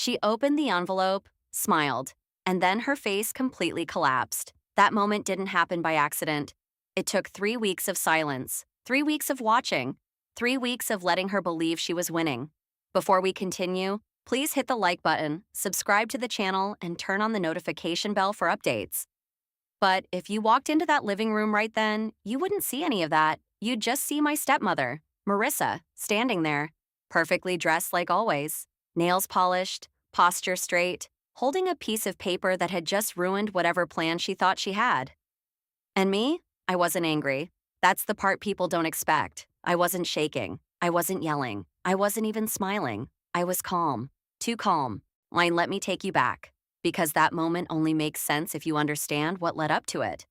She opened the envelope, smiled, and then her face completely collapsed. That moment didn't happen by accident. It took 3 weeks of silence, 3 weeks of watching, 3 weeks of letting her believe she was winning. Before we continue, please hit the like button, subscribe to the channel, and turn on the notification bell for updates. But if you walked into that living room right then, you wouldn't see any of that. You'd just see my stepmother, Marissa, standing there, perfectly dressed like always, nails polished, posture straight, holding a piece of paper that had just ruined whatever plan she thought she had. And me? I wasn't angry. That's the part people don't expect. I wasn't shaking. I wasn't yelling. I wasn't even smiling. I was calm. Too calm. Why, let me take you back. Because that moment only makes sense if you understand what led up to it.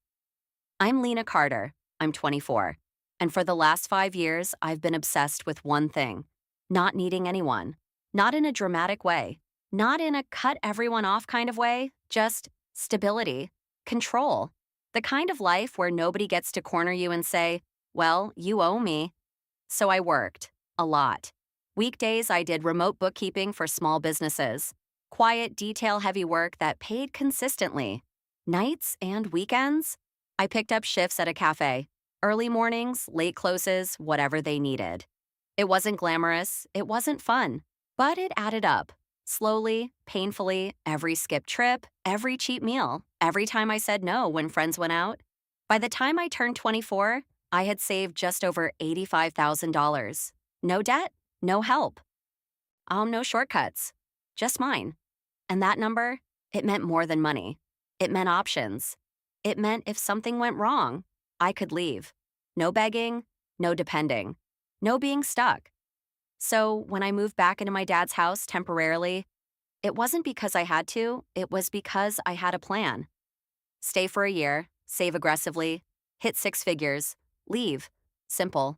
I'm Lena Carter. I'm 24. And for the last 5 years, I've been obsessed with one thing. Not needing anyone. Not in a dramatic way. Not in a cut everyone off kind of way. Just stability. Control. The kind of life where nobody gets to corner you and say, well, you owe me. So I worked. A lot. Weekdays, I did remote bookkeeping for small businesses. Quiet, detail-heavy work that paid consistently. Nights and weekends, I picked up shifts at a cafe. Early mornings, late closes, whatever they needed. It wasn't glamorous, it wasn't fun, but it added up. Slowly, painfully, every skipped trip, every cheap meal, every time I said no when friends went out. By the time I turned 24, I had saved just over $85,000. No debt, no help. No shortcuts, just mine. And that number, it meant more than money. It meant options. It meant if something went wrong, I could leave. No begging, no depending, no being stuck. So when I moved back into my dad's house temporarily, it wasn't because I had to, it was because I had a plan. Stay for a year, save aggressively, hit 6 figures, leave. Simple.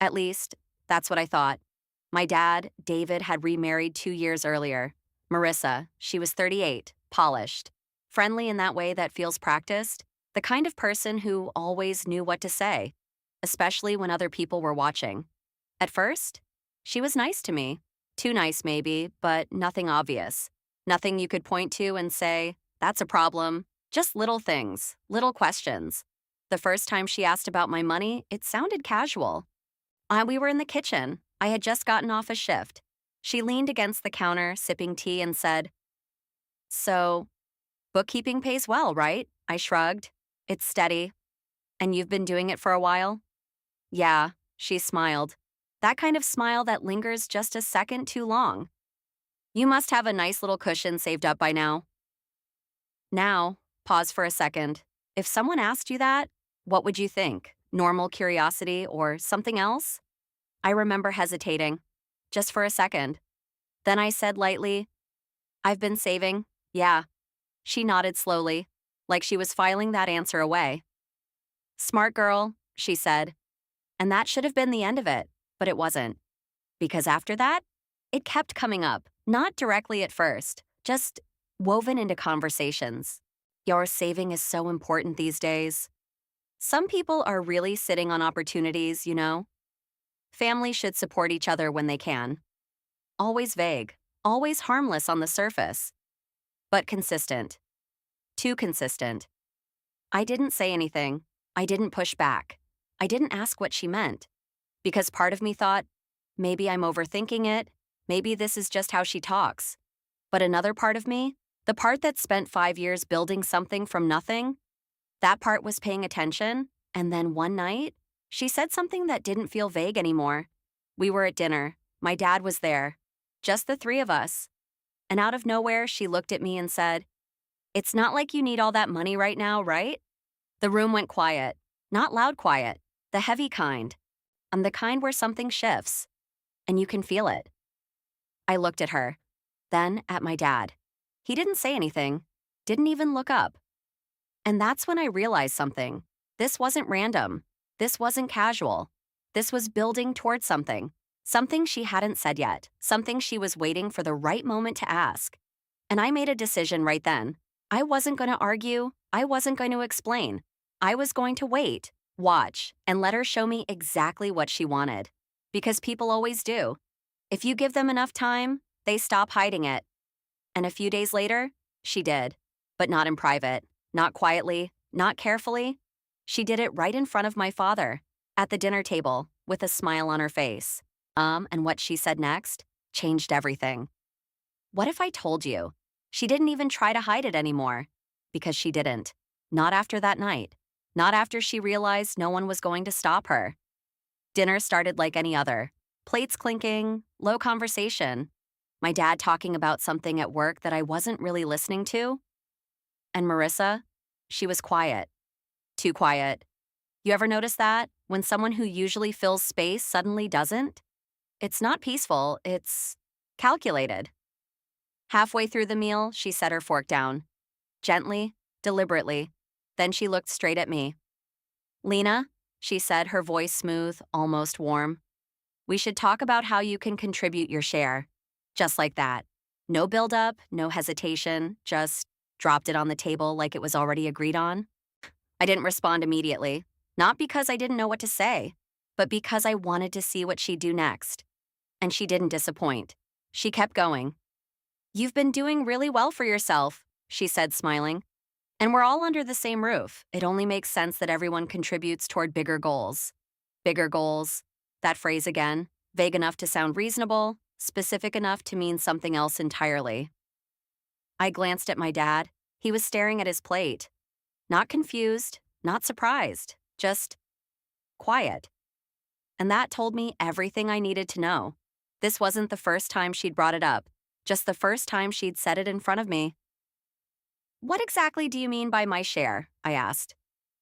At least, that's what I thought. My dad, David, had remarried 2 years earlier. Marissa, she was 38, polished, friendly in that way that feels practiced, the kind of person who always knew what to say, especially when other people were watching. At first, she was nice to me. Too nice maybe, but nothing obvious. Nothing you could point to and say, that's a problem. Just little things, little questions. The first time she asked about my money, it sounded casual. We were in the kitchen. I had just gotten off a shift. She leaned against the counter, sipping tea, and said, so, bookkeeping pays well, right? I shrugged. It's steady. And you've been doing it for a while? Yeah, she smiled. That kind of smile that lingers just a second too long. You must have a nice little cushion saved up by now. Now, pause for a second. If someone asked you that, what would you think? Normal curiosity or something else? I remember hesitating, just for a second. Then I said lightly, I've been saving, yeah. She nodded slowly, like she was filing that answer away. Smart girl, she said. And that should have been the end of it, but it wasn't. Because after that, it kept coming up, not directly at first, just woven into conversations. Your saving is so important these days. Some people are really sitting on opportunities, you know? Families should support each other when they can. Always vague, always harmless on the surface, but consistent. Too consistent. I didn't say anything. I didn't push back. I didn't ask what she meant. Because part of me thought, maybe I'm overthinking it, maybe this is just how she talks. But another part of me, the part that spent 5 years building something from nothing, that part was paying attention, and then one night, she said something that didn't feel vague anymore. We were at dinner. My dad was there. Just the 3 of us. And out of nowhere, she looked at me and said, it's not like you need all that money right now, right? The room went quiet. Not loud quiet. The heavy kind. The kind where something shifts. And you can feel it. I looked at her. Then at my dad. He didn't say anything. Didn't even look up. And that's when I realized something. This wasn't random. This wasn't casual. This was building towards something. Something she hadn't said yet. Something she was waiting for the right moment to ask. And I made a decision right then. I wasn't going to argue. I wasn't going to explain. I was going to wait, watch, and let her show me exactly what she wanted. Because people always do. If you give them enough time, they stop hiding it. And a few days later, she did. But not in private, not quietly, not carefully. She did it right in front of my father, at the dinner table, with a smile on her face. And what she said next changed everything. What if I told you? She didn't even try to hide it anymore. Because she didn't. Not after that night. Not after she realized no one was going to stop her. Dinner started like any other. Plates clinking, low conversation. My dad talking about something at work that I wasn't really listening to. And Marissa, she was quiet. Too quiet. You ever notice that? When someone who usually fills space suddenly doesn't? It's not peaceful, it's calculated. Halfway through the meal, she set her fork down. Gently, deliberately. Then she looked straight at me. Lena, she said, her voice smooth, almost warm. We should talk about how you can contribute your share. Just like that. No build-up, no hesitation, just dropped it on the table like it was already agreed on. I didn't respond immediately. Not because I didn't know what to say, but because I wanted to see what she'd do next. And she didn't disappoint. She kept going. You've been doing really well for yourself, she said, smiling. And we're all under the same roof. It only makes sense that everyone contributes toward bigger goals. Bigger goals. That phrase again, vague enough to sound reasonable, specific enough to mean something else entirely. I glanced at my dad. He was staring at his plate. Not confused, not surprised, just quiet. And that told me everything I needed to know. This wasn't the first time she'd brought it up, just the first time she'd said it in front of me. What exactly do you mean by my share? I asked.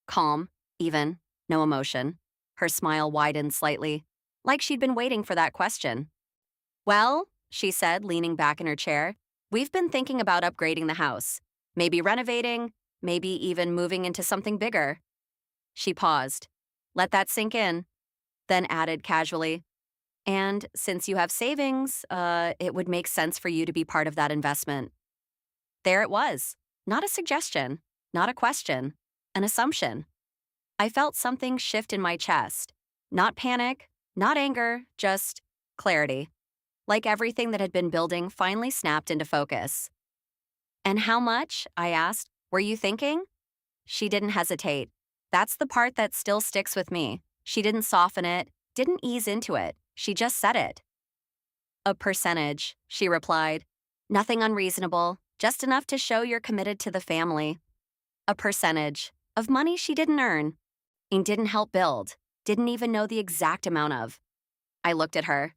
Calm, even, no emotion. Her smile widened slightly, like she'd been waiting for that question. Well, she said, leaning back in her chair, we've been thinking about upgrading the house. Maybe renovating, maybe even moving into something bigger. She paused. Let that sink in. Then added casually, and since you have savings, it would make sense for you to be part of that investment. There it was. Not a suggestion, not a question, an assumption. I felt something shift in my chest. Not panic, not anger, just clarity. Like everything that had been building finally snapped into focus. And how much, I asked, were you thinking? She didn't hesitate. That's the part that still sticks with me. She didn't soften it, didn't ease into it. She just said it. A percentage, she replied. Nothing unreasonable, just enough to show you're committed to the family. A percentage of money she didn't earn and didn't help build, didn't even know the exact amount of. I looked at her,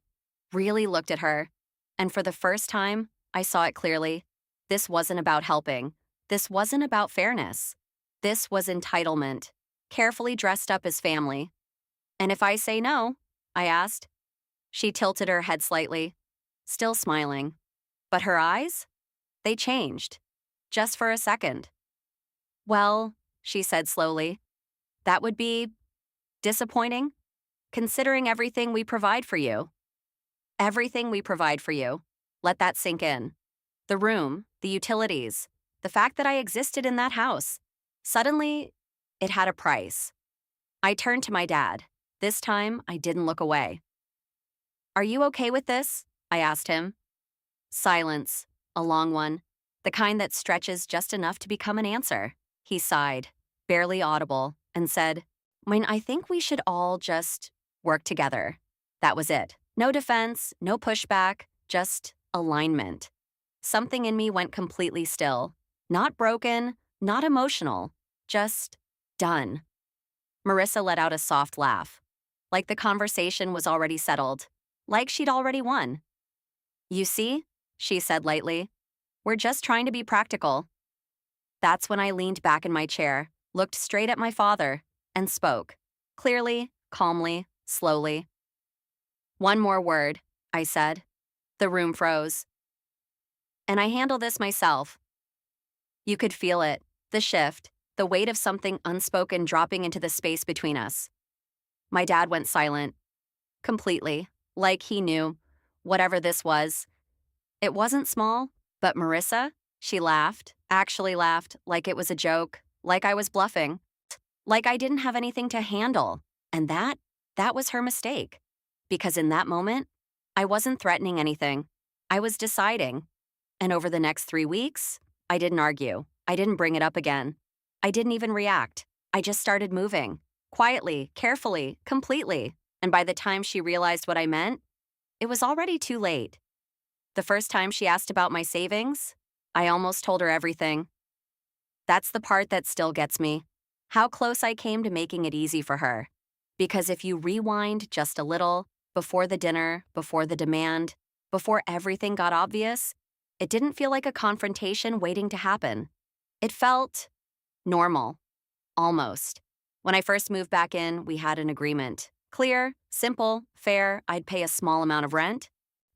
really looked at her, and for the first time, I saw it clearly. This wasn't about helping. This wasn't about fairness. This was entitlement, carefully dressed up as family. And if I say no, I asked. She tilted her head slightly, still smiling. But her eyes? They changed. Just for a second. Well, she said slowly, that would be disappointing, considering everything we provide for you. Everything we provide for you. Let that sink in. The room, the utilities, the fact that I existed in that house. Suddenly, it had a price. I turned to my dad. This time, I didn't look away. Are you okay with this? I asked him. Silence, a long one, the kind that stretches just enough to become an answer. He sighed, barely audible, and said, I think we should all just work together. That was it. No defense, no pushback, just alignment. Something in me went completely still. Not broken, not emotional, just done. Marissa let out a soft laugh, like the conversation was already settled, like she'd already won. You see, she said lightly, we're just trying to be practical. That's when I leaned back in my chair, looked straight at my father, and spoke, clearly, calmly, slowly. One more word, I said. The room froze. And I handle this myself. You could feel it, the shift, the weight of something unspoken dropping into the space between us. My dad went silent, completely, like he knew, whatever this was. It wasn't small, but Marissa, she laughed, actually laughed, like it was a joke, like I was bluffing, like I didn't have anything to handle. And that was her mistake. Because in that moment, I wasn't threatening anything. I was deciding. And over the next 3 weeks, I didn't argue. I didn't bring it up again. I didn't even react. I just started moving. Quietly, carefully, completely. And by the time she realized what I meant, it was already too late. The first time she asked about my savings, I almost told her everything. That's the part that still gets me. How close I came to making it easy for her. Because if you rewind just a little, before the dinner, before the demand, before everything got obvious, it didn't feel like a confrontation waiting to happen. It felt normal. Almost. When I first moved back in, we had an agreement. Clear, simple, fair. I'd pay a small amount of rent.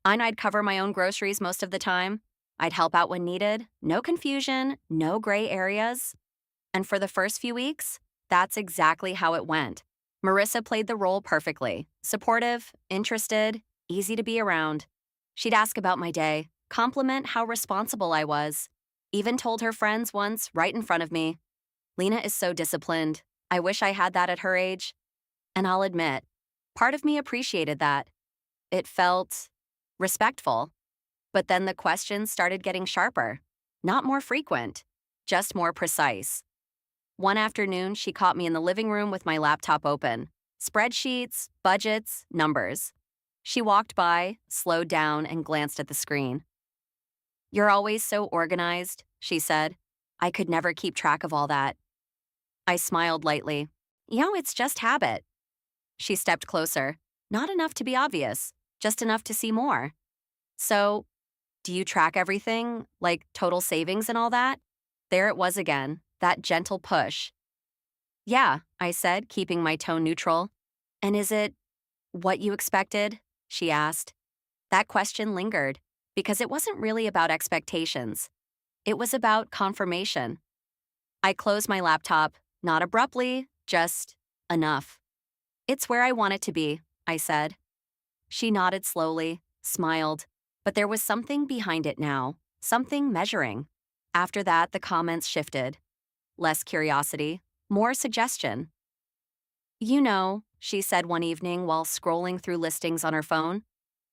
And I'd cover my own groceries most of the time. I'd help out when needed. No confusion, no gray areas. And for the first few weeks, that's exactly how it went. Marissa played the role perfectly. Supportive, interested, easy to be around. She'd ask about my day, compliment how responsible I was. Even told her friends once right in front of me. Lena is so disciplined. I wish I had that at her age. And I'll admit, part of me appreciated that. It felt respectful. But then the questions started getting sharper. Not more frequent, just more precise. One afternoon, she caught me in the living room with my laptop open. Spreadsheets, budgets, numbers. She walked by, slowed down, and glanced at the screen. "You're always so organized," she said. "I could never keep track of all that." I smiled lightly. It's just habit." She stepped closer. Not enough to be obvious, just enough to see more. "So, do you track everything, like total savings and all that?" There it was again, that gentle push. "Yeah," I said, keeping my tone neutral. "And is it what you expected?" she asked. That question lingered, because it wasn't really about expectations. It was about confirmation. I closed my laptop, not abruptly, just enough. "It's where I want it to be," I said. She nodded slowly, smiled, but there was something behind it now, something measuring. After that, the comments shifted. Less curiosity, more suggestion. She said one evening while scrolling through listings on her phone,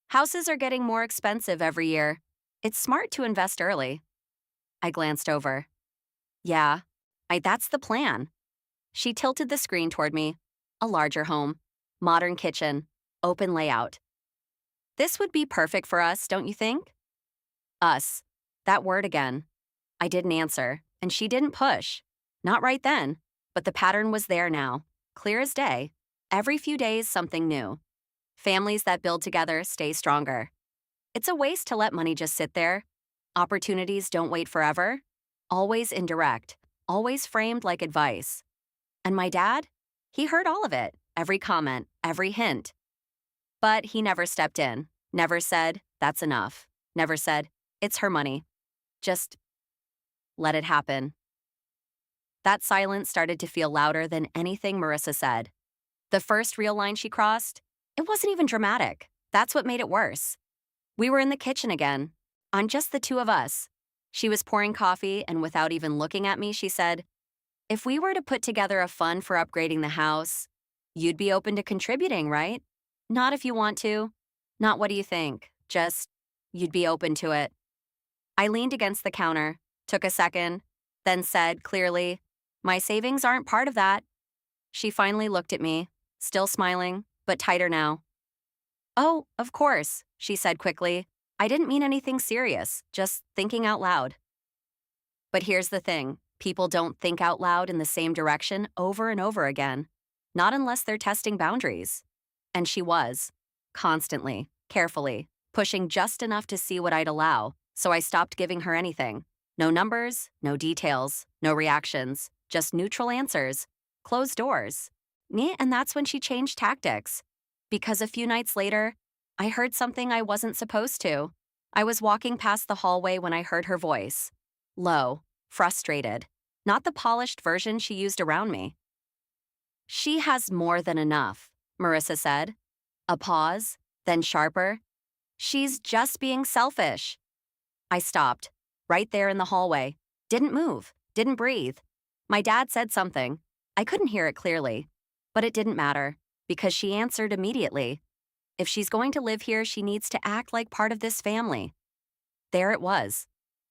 "houses are getting more expensive every year. It's smart to invest early." I glanced over. "Yeah, that's the plan." She tilted the screen toward me. A larger home, modern kitchen, open layout. "This would be perfect for us, don't you think?" Us. That word again. I didn't answer, and she didn't push. Not right then, but the pattern was there now, clear as day. Every few days, something new. Families that build together stay stronger. It's a waste to let money just sit there. Opportunities don't wait forever. Always indirect, always framed like advice. And my dad? He heard all of it, every comment, every hint. But he never stepped in, never said, "That's enough." Never said, "It's her money." Just let it happen. That silence started to feel louder than anything Marissa said. The first real line she crossed, it wasn't even dramatic. That's what made it worse. We were in the kitchen again, on just the two of us. She was pouring coffee, and without even looking at me, she said, "If we were to put together a fund for upgrading the house, you'd be open to contributing, right? Not if you want to. Not what do you think. Just, you'd be open to it." I leaned against the counter, took a second, then said clearly, "My savings aren't part of that." She finally looked at me, still smiling, but tighter now. "Oh, of course," she said quickly. "I didn't mean anything serious, just thinking out loud." But here's the thing. People don't think out loud in the same direction over and over again. Not unless they're testing boundaries. And she was. Constantly, carefully, pushing just enough to see what I'd allow, so I stopped giving her anything. No numbers, no details, no reactions, just neutral answers. Closed doors. And that's when she changed tactics. Because a few nights later, I heard something I wasn't supposed to. I was walking past the hallway when I heard her voice. Low, frustrated. Not the polished version she used around me. "She has more than enough," Marissa said. A pause, then sharper. "She's just being selfish." I stopped, right there in the hallway. Didn't move, didn't breathe. My dad said something. I couldn't hear it clearly. But it didn't matter, because she answered immediately. If she's going to live here, she needs to act like part of this family. There it was.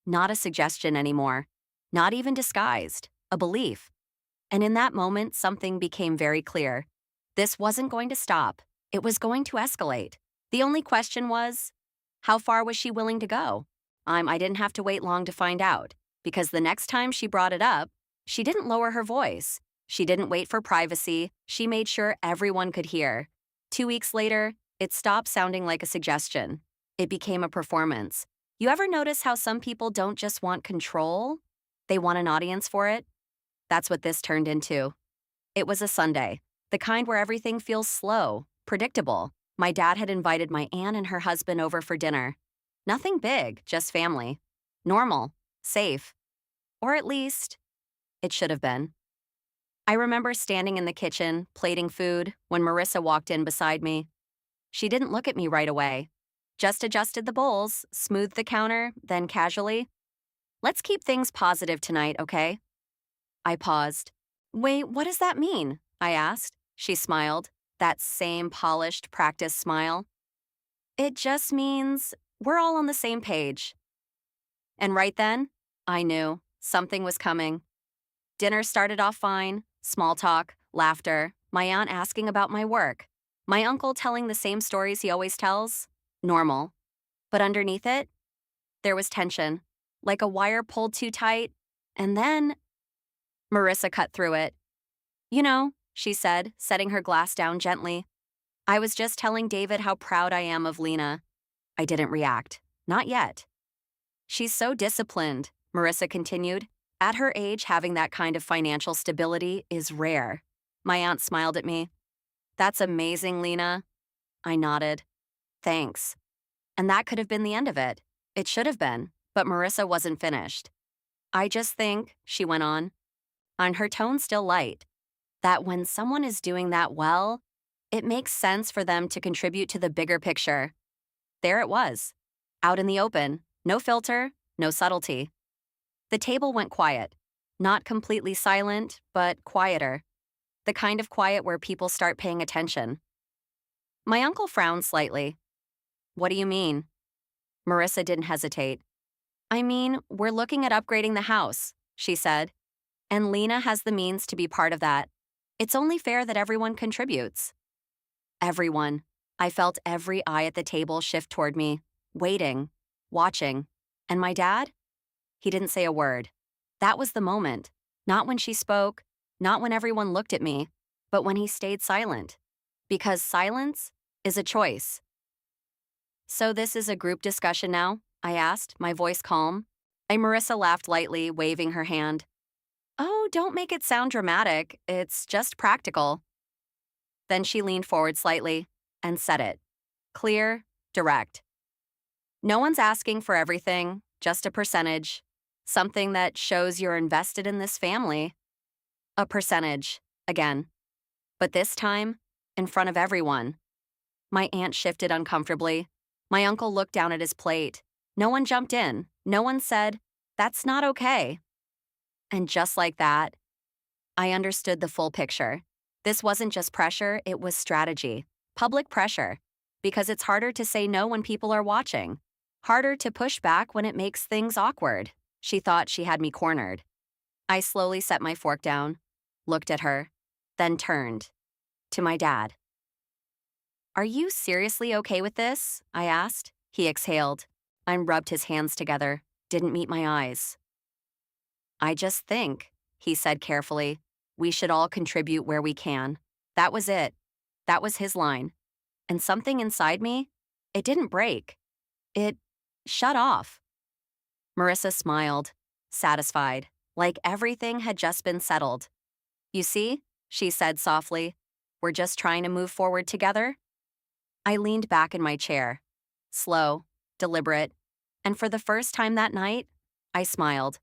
Not a suggestion anymore. Not even disguised. A belief. And in that moment, something became very clear. This wasn't going to stop. It was going to escalate. The only question was, how far was she willing to go? I didn't have to wait long to find out, because the next time she brought it up, she didn't lower her voice. She didn't wait for privacy. She made sure everyone could hear. 2 weeks later, it stopped sounding like a suggestion. It became a performance. You ever notice how some people don't just want control? They want an audience for it? That's what this turned into. It was a Sunday, the kind where everything feels slow, predictable. My dad had invited my aunt and her husband over for dinner. Nothing big, just family. Normal, safe. Or at least, it should have been. I remember standing in the kitchen, plating food, when Marissa walked in beside me. She didn't look at me right away. Just adjusted the bowls, smoothed the counter, then casually, "Let's keep things positive tonight, okay?" I paused. "Wait, what does that mean?" I asked. She smiled, that same polished, practiced smile. "It just means we're all on the same page." And right then, I knew something was coming. Dinner started off fine, small talk, laughter, my aunt asking about my work, my uncle telling the same stories he always tells. Normal. But underneath it, there was tension, like a wire pulled too tight. And then Marissa cut through it. "You know," she said, setting her glass down gently, "I was just telling David how proud I am of Lena." I didn't react. Not yet. "She's so disciplined," Marissa continued. "At her age, having that kind of financial stability is rare." My aunt smiled at me. "That's amazing, Lena." I nodded. "Thanks." And that could have been the end of it. It should have been, but Marissa wasn't finished. "I just think," she went on her tone still light, "that when someone is doing that well, it makes sense for them to contribute to the bigger picture." There it was, out in the open, no filter, no subtlety. The table went quiet, not completely silent, but quieter. The kind of quiet where people start paying attention. My uncle frowned slightly. "What do you mean?" Marissa didn't hesitate. "I mean, we're looking at upgrading the house," she said. "And Lena has the means to be part of that. It's only fair that everyone contributes." Everyone. I felt every eye at the table shift toward me, waiting, watching. And my dad? He didn't say a word. That was the moment. Not when she spoke, not when everyone looked at me, but when he stayed silent. Because silence is a choice. "So this is a group discussion now?" I asked, my voice calm. Marissa laughed lightly, waving her hand. "Oh, don't make it sound dramatic. It's just practical." Then she leaned forward slightly and said it. Clear, direct. "No one's asking for everything, just a percentage. Something that shows you're invested in this family." A percentage, again. But this time, in front of everyone. My aunt shifted uncomfortably. My uncle looked down at his plate. No one jumped in. No one said, "That's not okay." And just like that, I understood the full picture. This wasn't just pressure, it was strategy. Public pressure. Because it's harder to say no when people are watching. Harder to push back when it makes things awkward. She thought she had me cornered. I slowly set my fork down, looked at her, then turned. To my dad. "Are you seriously okay with this?" I asked. He exhaled. I rubbed his hands together, didn't meet my eyes. "I just think," he said carefully, "we should all contribute where we can." That was it. That was his line. And something inside me, it didn't break. It shut off. Marissa smiled, satisfied, like everything had just been settled. "You see," she said softly, "we're just trying to move forward together." I leaned back in my chair, slow, deliberate, and for the first time that night, I smiled.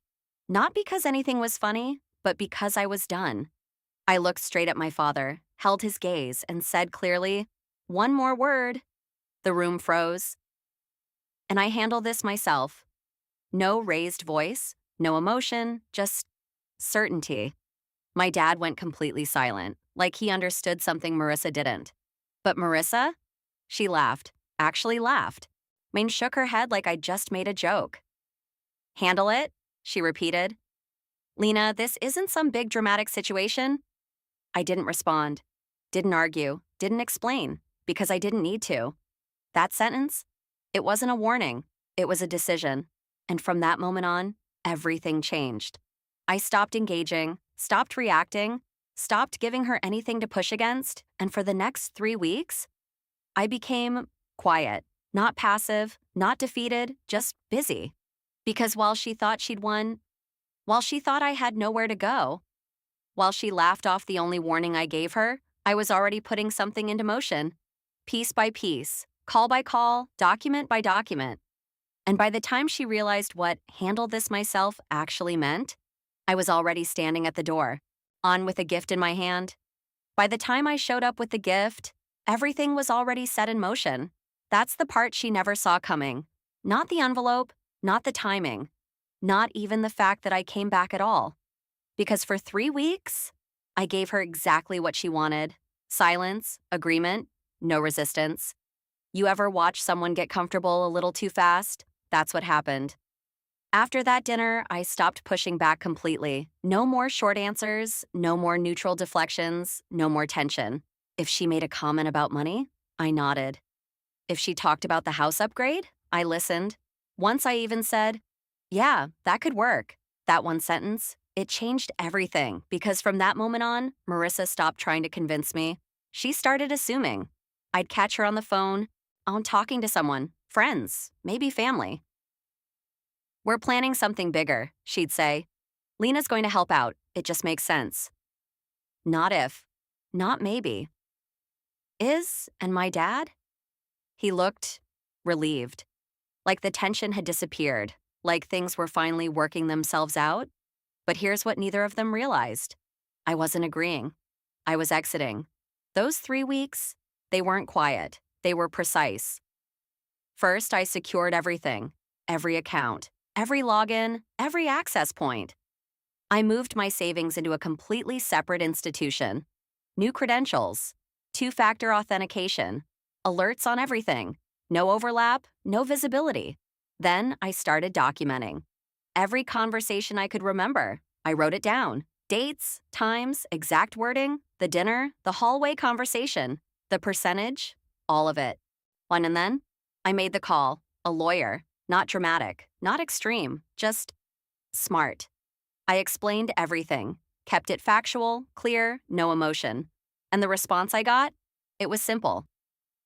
Not because anything was funny, but because I was done. I looked straight at my father, held his gaze, and said clearly, "One more word." The room froze. "And I handle this myself." No raised voice, no emotion, just certainty. My dad went completely silent, like he understood something Marissa didn't. But Marissa? She laughed, actually laughed. Shook her head like I just made a joke. Handle it? She repeated. Lena, this isn't some big dramatic situation. I didn't respond, didn't argue, didn't explain, because I didn't need to. That sentence? It wasn't a warning, it was a decision. And from that moment on, everything changed. I stopped engaging, stopped reacting, stopped giving her anything to push against, and for the next 3 weeks, I became quiet, not passive, not defeated, just busy. Because while she thought she'd won, while she thought I had nowhere to go, while she laughed off the only warning I gave her, I was already putting something into motion. Piece by piece, call by call, document by document. And by the time she realized what handle this myself actually meant, I was already standing at the door, on with a gift in my hand. By the time I showed up with the gift, everything was already set in motion. That's the part she never saw coming. Not the envelope, not the timing, not even the fact that I came back at all. Because for 3 weeks, I gave her exactly what she wanted. Silence, agreement, no resistance. You ever watch someone get comfortable a little too fast? That's what happened. After that dinner, I stopped pushing back completely. No more short answers, no more neutral deflections, no more tension. If she made a comment about money, I nodded. If she talked about the house upgrade, I listened. Once I even said, yeah, that could work. That one sentence, it changed everything because from that moment on, Marissa stopped trying to convince me. She started assuming. I'd catch her on the phone, on talking to someone, friends, maybe family. We're planning something bigger, she'd say. Lena's going to help out. It just makes sense. Not if. Not maybe. Is, and my dad? He looked relieved. Like the tension had disappeared. Like things were finally working themselves out. But here's what neither of them realized. I wasn't agreeing. I was exiting. Those 3 weeks, they weren't quiet. They were precise. First, I secured everything. Every account. Every login, every access point. I moved my savings into a completely separate institution. New credentials, two-factor authentication, alerts on everything, no overlap, no visibility. Then I started documenting. Every conversation I could remember, I wrote it down. Dates, times, exact wording, the dinner, the hallway conversation, the percentage, all of it. And then I made the call, a lawyer. Not dramatic, not extreme, just smart. I explained everything, kept it factual, clear, no emotion. And the response I got? It was simple.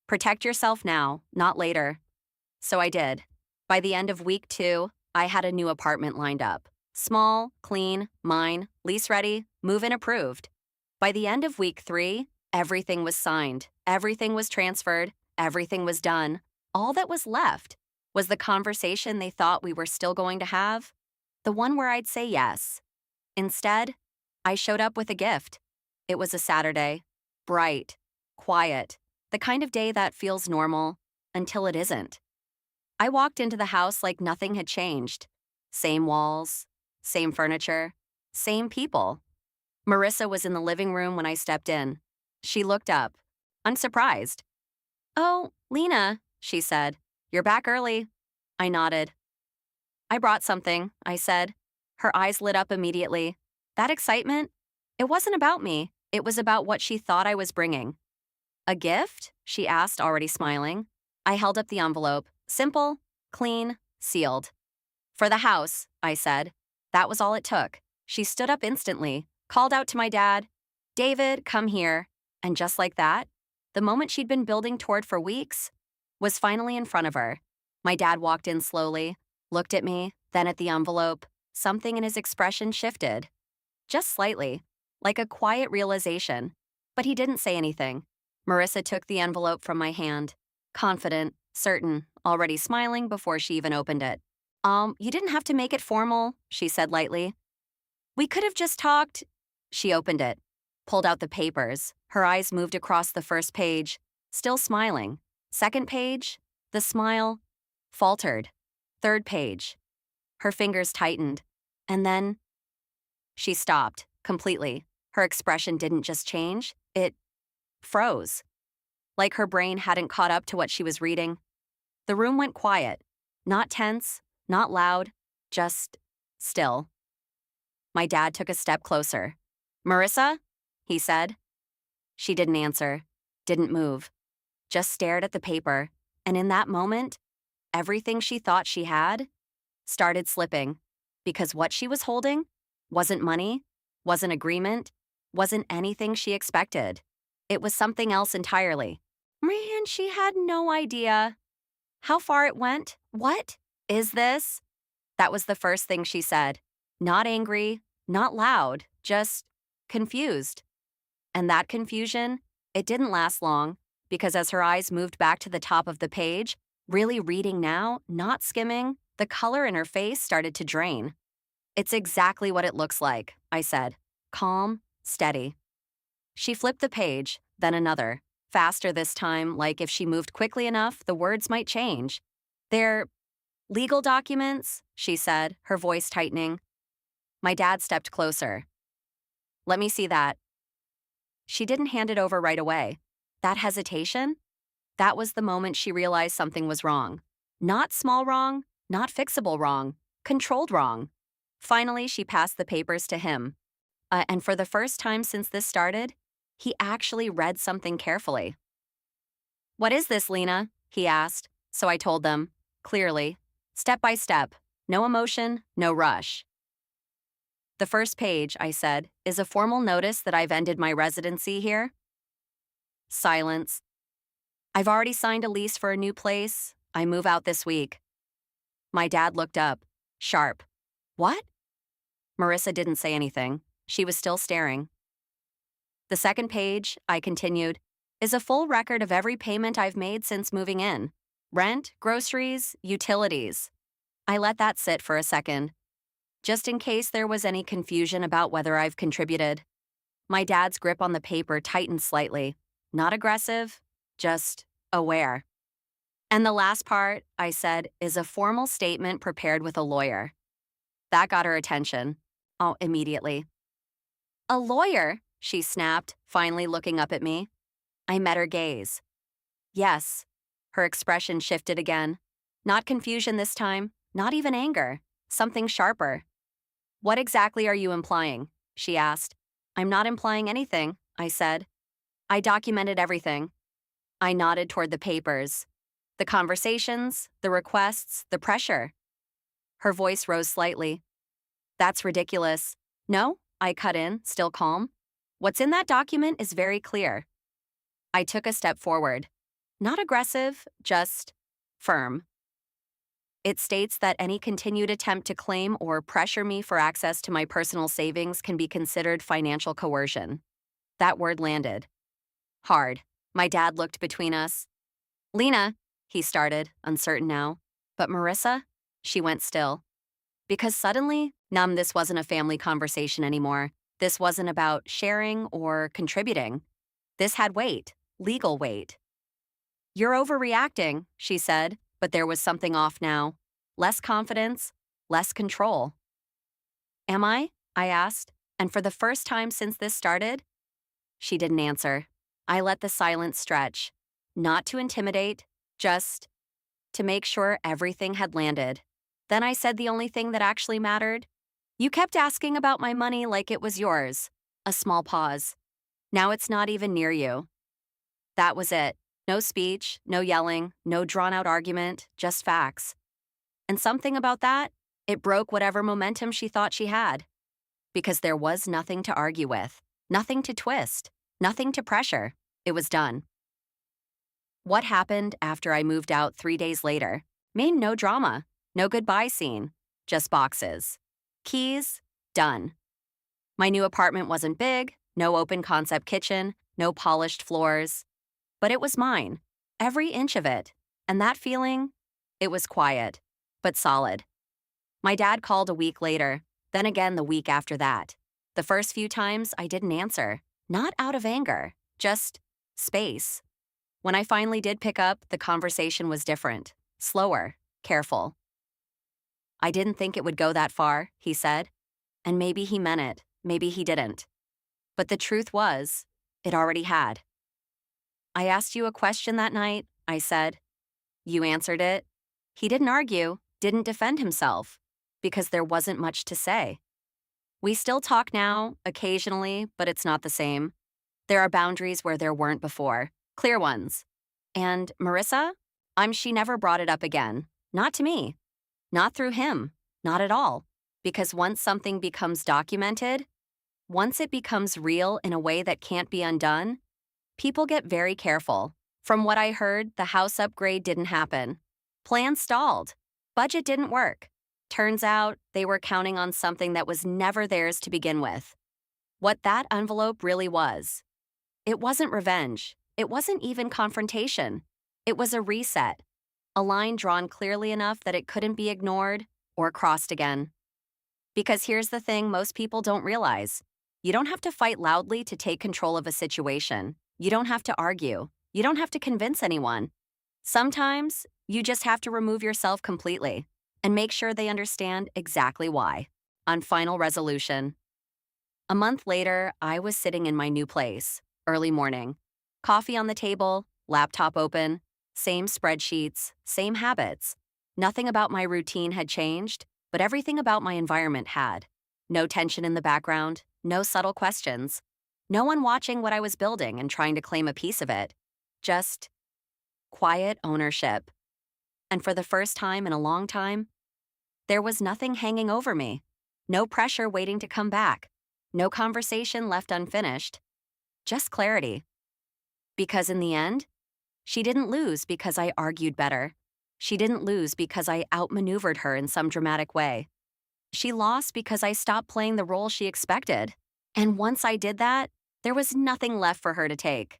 Protect yourself now, not later. So I did. By the end of week 2, I had a new apartment lined up. Small, clean, mine, lease ready, move-in approved. By the end of week 3, everything was signed, everything was transferred, everything was done. All that was left was the conversation they thought we were still going to have, the one where I'd say yes. Instead, I showed up with a gift. It was a Saturday, bright, quiet, the kind of day that feels normal until it isn't. I walked into the house like nothing had changed. Same walls, same furniture, same people. Marissa was in the living room when I stepped in. She looked up, unsurprised. "Oh, Lena," she said. "You're back early." I nodded. "I brought something," I said. Her eyes lit up immediately. That excitement? It wasn't about me. It was about what she thought I was bringing. "A gift?" she asked, already smiling. I held up the envelope. Simple, clean, sealed. "For the house," I said. That was all it took. She stood up instantly, called out to my dad, "David, come here." And just like that, the moment she'd been building toward for weeks was finally in front of her. My dad walked in slowly, looked at me, then at the envelope. Something in his expression shifted. Just slightly, like a quiet realization. But he didn't say anything. Marissa took the envelope from my hand. Confident, certain, already smiling before she even opened it. You didn't have to make it formal," she said lightly. "We could have just talked." She opened it, pulled out the papers. Her eyes moved across the first page, still smiling. Second page, the smile faltered. Third page. Her fingers tightened. And then she stopped, completely. Her expression didn't just change, it froze. Like her brain hadn't caught up to what she was reading. The room went quiet. Not tense, not loud, just still. My dad took a step closer. "Marissa?" he said. She didn't answer, didn't move, just stared at the paper, and in that moment, everything she thought she had started slipping, because what she was holding wasn't money, wasn't agreement, wasn't anything she expected. It was something else entirely. Man, she had no idea how far it went. What is this? That was the first thing she said. Not angry, not loud, just confused. And that confusion, it didn't last long, because as her eyes moved back to the top of the page, really reading now, not skimming, the color in her face started to drain. "It's exactly what it looks like," I said. Calm, steady. She flipped the page, then another. Faster this time, like if she moved quickly enough, the words might change. "They're legal documents," she said, her voice tightening. My dad stepped closer. "Let me see that." She didn't hand it over right away. That hesitation? That was the moment she realized something was wrong. Not small wrong, not fixable wrong, controlled wrong. Finally, she passed the papers to him. And for the first time since this started, he actually read something carefully. "What is this, Lena?" he asked. So I told them, clearly, step by step, no emotion, no rush. "The first page," I said, "is a formal notice that I've ended my residency here." Silence. "I've already signed a lease for a new place. I move out this week." My dad looked up, sharp. "What?" Marissa didn't say anything. She was still staring. "The second page," I continued, "is a full record of every payment I've made since moving in. Rent, groceries, utilities." I let that sit for a second, just in case there was any confusion about whether I've contributed. My dad's grip on the paper tightened slightly. Not aggressive, just aware. "And the last part," I said, "is a formal statement prepared with a lawyer." That got her attention. Oh, immediately. "A lawyer?" she snapped, finally looking up at me. I met her gaze. Yes. Her expression shifted again. Not confusion this time, not even anger. Something sharper. "What exactly are you implying?" she asked. "I'm not implying anything," I said. "I documented everything." I nodded toward the papers. "The conversations, the requests, the pressure." Her voice rose slightly. "That's ridiculous." "No," I cut in, still calm. "What's in that document is very clear." I took a step forward. Not aggressive, just firm. "It states that any continued attempt to claim or pressure me for access to my personal savings can be considered financial coercion." That word landed. Hard. My dad looked between us. "Lena," he started, uncertain now. But Marissa? She went still. Because suddenly, this wasn't a family conversation anymore. This wasn't about sharing or contributing. This had weight, legal weight. "You're overreacting," she said, but there was something off now. Less confidence, less control. "Am I?" I asked, and for the first time since this started, she didn't answer. I let the silence stretch. Not to intimidate, just to make sure everything had landed. Then I said the only thing that actually mattered. "You kept asking about my money like it was yours." A small pause. "Now it's not even near you." That was it. No speech, no yelling, no drawn-out argument, just facts. And something about that, it broke whatever momentum she thought she had. Because there was nothing to argue with, nothing to twist, nothing to pressure. It was done. What happened after I moved out 3 days later made no drama, no goodbye scene, just boxes. Keys, done. My new apartment wasn't big, no open concept kitchen, no polished floors. But it was mine, every inch of it. And that feeling, it was quiet, but solid. My dad called a week later, then again the week after that. The first few times I didn't answer, not out of anger, just space. When I finally did pick up, the conversation was different, slower, careful. "I didn't think it would go that far," he said. And maybe he meant it, maybe he didn't. But the truth was, it already had. "I asked you a question that night," I said. "You answered it." He didn't argue, didn't defend himself. because there wasn't much to say. We still talk now, occasionally, but it's not the same. There are boundaries where there weren't before, clear ones. And Marissa? She never brought it up again. Not to me. Not through him. Not at all. Because once something becomes documented, once it becomes real in a way that can't be undone, people get very careful. From what I heard, the house upgrade didn't happen. Plans stalled. Budget didn't work. Turns out they were counting on something that was never theirs to begin with. What that envelope really was. It wasn't revenge. It wasn't even confrontation. It was a reset. A line drawn clearly enough that it couldn't be ignored or crossed again. Because here's the thing most people don't realize. You don't have to fight loudly to take control of a situation. You don't have to argue. You don't have to convince anyone. Sometimes, you just have to remove yourself completely and make sure they understand exactly why. On final resolution. A month later, I was sitting in my new place, early morning. Coffee on the table, laptop open, same spreadsheets, same habits. Nothing about my routine had changed, but everything about my environment had. No tension in the background, no subtle questions. No one watching what I was building and trying to claim a piece of it. Just quiet ownership. And for the first time in a long time, there was nothing hanging over me. No pressure waiting to come back. No conversation left unfinished. Just clarity. Because in the end, she didn't lose because I argued better. She didn't lose because I outmaneuvered her in some dramatic way. She lost because I stopped playing the role she expected. And once I did that, there was nothing left for her to take.